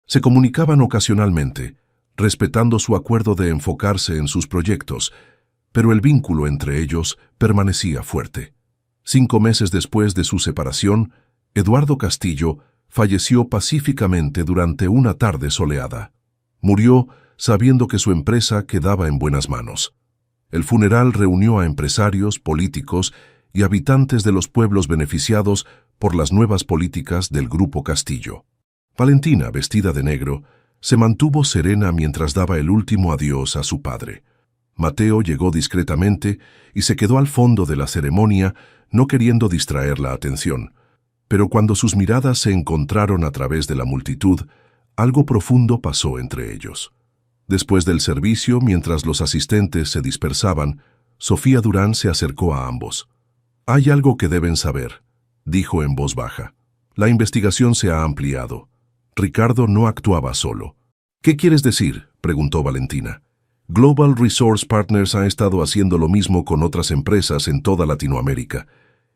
Se comunicaban ocasionalmente, respetando su acuerdo de enfocarse en sus proyectos, pero el vínculo entre ellos permanecía fuerte. 5 meses después de su separación, Eduardo Castillo falleció pacíficamente durante una tarde soleada. Murió sabiendo que su empresa quedaba en buenas manos. El funeral reunió a empresarios, políticos y habitantes de los pueblos beneficiados por las nuevas políticas del Grupo Castillo. Valentina, vestida de negro, se mantuvo serena mientras daba el último adiós a su padre. Mateo llegó discretamente y se quedó al fondo de la ceremonia, no queriendo distraer la atención. Pero cuando sus miradas se encontraron a través de la multitud, algo profundo pasó entre ellos. Después del servicio, mientras los asistentes se dispersaban, Sofía Durán se acercó a ambos. «Hay algo que deben saber», dijo en voz baja. «La investigación se ha ampliado. Ricardo no actuaba solo». «¿Qué quieres decir?», preguntó Valentina. «Global Resource Partners ha estado haciendo lo mismo con otras empresas en toda Latinoamérica.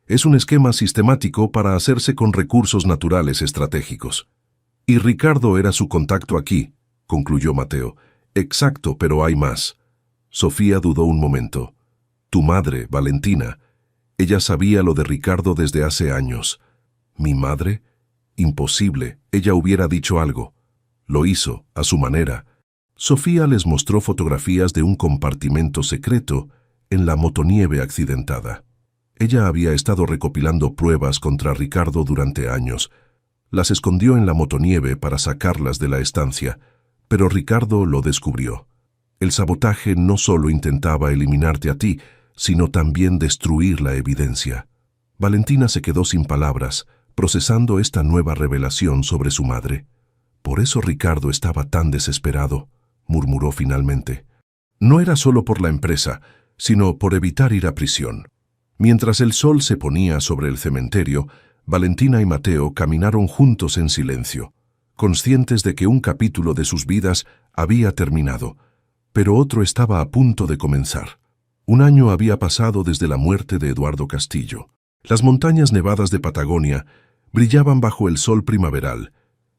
Es un esquema sistemático para hacerse con recursos naturales estratégicos. Y Ricardo era su contacto aquí», concluyó Mateo. «Exacto, pero hay más». Sofía dudó un momento. «Tu madre, Valentina. Ella sabía lo de Ricardo desde hace años». «¿Mi madre?» «Imposible. Ella hubiera dicho algo». Lo hizo, a su manera. Sofía les mostró fotografías de un compartimento secreto en la motonieve accidentada. Ella había estado recopilando pruebas contra Ricardo durante años. Las escondió en la motonieve para sacarlas de la estancia, pero Ricardo lo descubrió. El sabotaje no solo intentaba eliminarte a ti, sino también destruir la evidencia. Valentina se quedó sin palabras, procesando esta nueva revelación sobre su madre. «Por eso Ricardo estaba tan desesperado», murmuró finalmente. «No era solo por la empresa, sino por evitar ir a prisión». Mientras el sol se ponía sobre el cementerio, Valentina y Mateo caminaron juntos en silencio, conscientes de que un capítulo de sus vidas había terminado, pero otro estaba a punto de comenzar. Un año había pasado desde la muerte de Eduardo Castillo. Las montañas nevadas de Patagonia brillaban bajo el sol primaveral,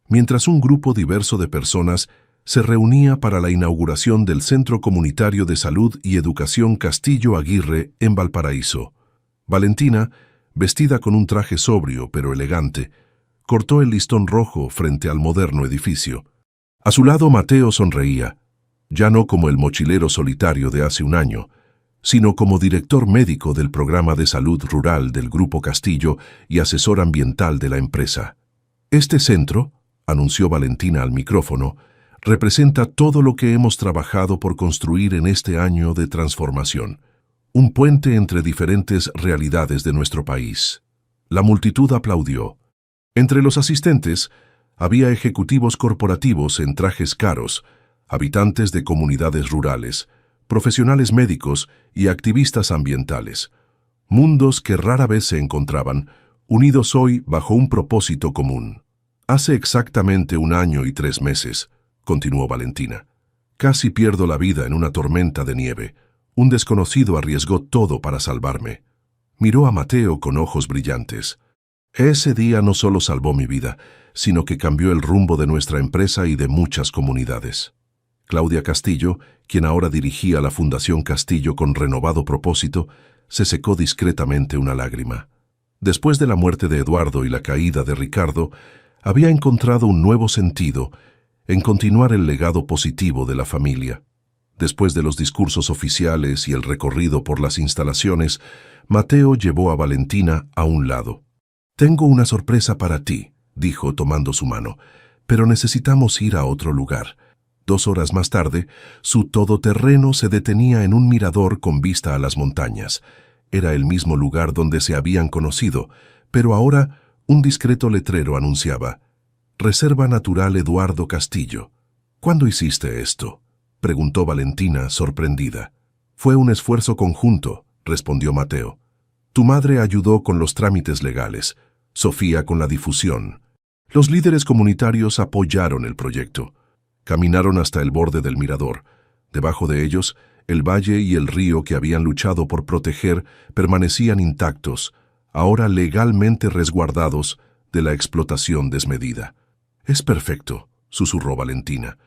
mientras un grupo diverso de personas se reunía para la inauguración del Centro Comunitario de Salud y Educación Castillo Aguirre en Valparaíso. Valentina, vestida con un traje sobrio pero elegante, cortó el listón rojo frente al moderno edificio. A su lado Mateo sonreía, ya no como el mochilero solitario de hace un año, sino como director médico del programa de salud rural del Grupo Castillo y asesor ambiental de la empresa. Este centro, anunció Valentina al micrófono, representa todo lo que hemos trabajado por construir en este año de transformación. Un puente entre diferentes realidades de nuestro país. La multitud aplaudió. Entre los asistentes había ejecutivos corporativos en trajes caros, habitantes de comunidades rurales, profesionales médicos y activistas ambientales. Mundos que rara vez se encontraban, unidos hoy bajo un propósito común. Hace exactamente 1 año y 3 meses, continuó Valentina. Casi pierdo la vida en una tormenta de nieve. Un desconocido arriesgó todo para salvarme. Miró a Mateo con ojos brillantes. Ese día no solo salvó mi vida, sino que cambió el rumbo de nuestra empresa y de muchas comunidades. Claudia Castillo, quien ahora dirigía la Fundación Castillo con renovado propósito, se secó discretamente una lágrima. Después de la muerte de Eduardo y la caída de Ricardo, había encontrado un nuevo sentido en continuar el legado positivo de la familia. Después de los discursos oficiales y el recorrido por las instalaciones, Mateo llevó a Valentina a un lado. «Tengo una sorpresa para ti», dijo tomando su mano, «pero necesitamos ir a otro lugar». 2 horas más tarde, su todoterreno se detenía en un mirador con vista a las montañas. Era el mismo lugar donde se habían conocido, pero ahora un discreto letrero anunciaba: «Reserva Natural Eduardo Castillo». «¿Cuándo hiciste esto?», preguntó Valentina, sorprendida. «Fue un esfuerzo conjunto», respondió Mateo. «Tu madre ayudó con los trámites legales, Sofía con la difusión. Los líderes comunitarios apoyaron el proyecto. Caminaron hasta el borde del mirador. Debajo de ellos, el valle y el río que habían luchado por proteger permanecían intactos, ahora legalmente resguardados de la explotación desmedida. «Es perfecto», susurró Valentina.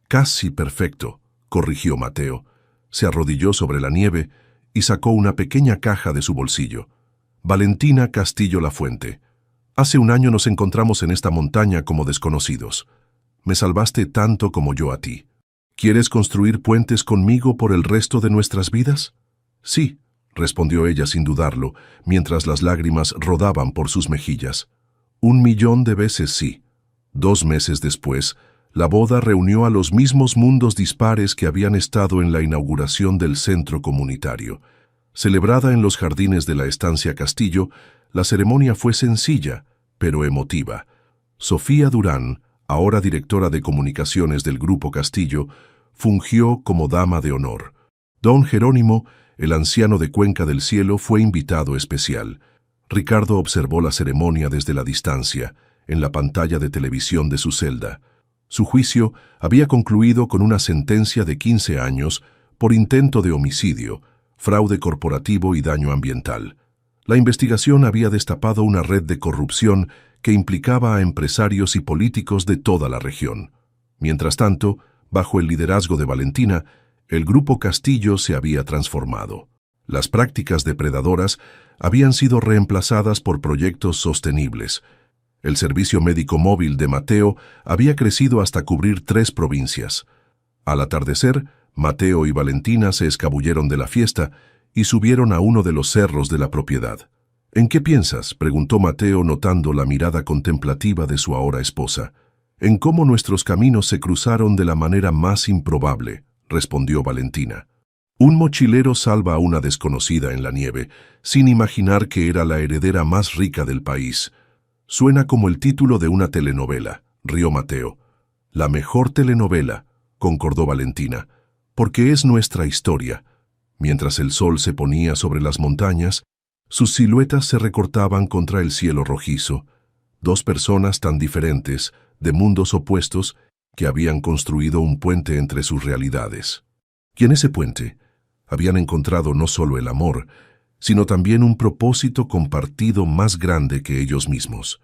«Casi perfecto», corrigió Mateo. Se arrodilló sobre la nieve y sacó una pequeña caja de su bolsillo. «Valentina Castillo Lafuente. Hace 1 año nos encontramos en esta montaña como desconocidos. Me salvaste tanto como yo a ti. ¿Quieres construir puentes conmigo por el resto de nuestras vidas?» «Sí», respondió ella sin dudarlo, mientras las lágrimas rodaban por sus mejillas. 1.000.000 de veces sí. 2 meses después, la boda reunió a los mismos mundos dispares que habían estado en la inauguración del centro comunitario. Celebrada en los jardines de la estancia Castillo, la ceremonia fue sencilla, pero emotiva. Sofía Durán, ahora directora de comunicaciones del Grupo Castillo, fungió como dama de honor. Don Jerónimo, el anciano de Cuenca del Cielo, fue invitado especial. Ricardo observó la ceremonia desde la distancia, en la pantalla de televisión de su celda. Su juicio había concluido con una sentencia de 15 años por intento de homicidio, fraude corporativo y daño ambiental. La investigación había destapado una red de corrupción que implicaba a empresarios y políticos de toda la región. Mientras tanto, bajo el liderazgo de Valentina, el Grupo Castillo se había transformado. Las prácticas depredadoras habían sido reemplazadas por proyectos sostenibles. El servicio médico móvil de Mateo había crecido hasta cubrir 3 provincias. Al atardecer, Mateo y Valentina se escabulleron de la fiesta y subieron a uno de los cerros de la propiedad. «¿En qué piensas?», preguntó Mateo notando la mirada contemplativa de su ahora esposa. «En cómo nuestros caminos se cruzaron de la manera más improbable», respondió Valentina. Un mochilero salva a una desconocida en la nieve, sin imaginar que era la heredera más rica del país. Suena como el título de una telenovela, rió Mateo. «La mejor telenovela», concordó Valentina, «porque es nuestra historia». Mientras el sol se ponía sobre las montañas, sus siluetas se recortaban contra el cielo rojizo. 2 personas tan diferentes, de mundos opuestos, que habían construido un puente entre sus realidades. Y en ese puente habían encontrado no solo el amor, sino también un propósito compartido más grande que ellos mismos.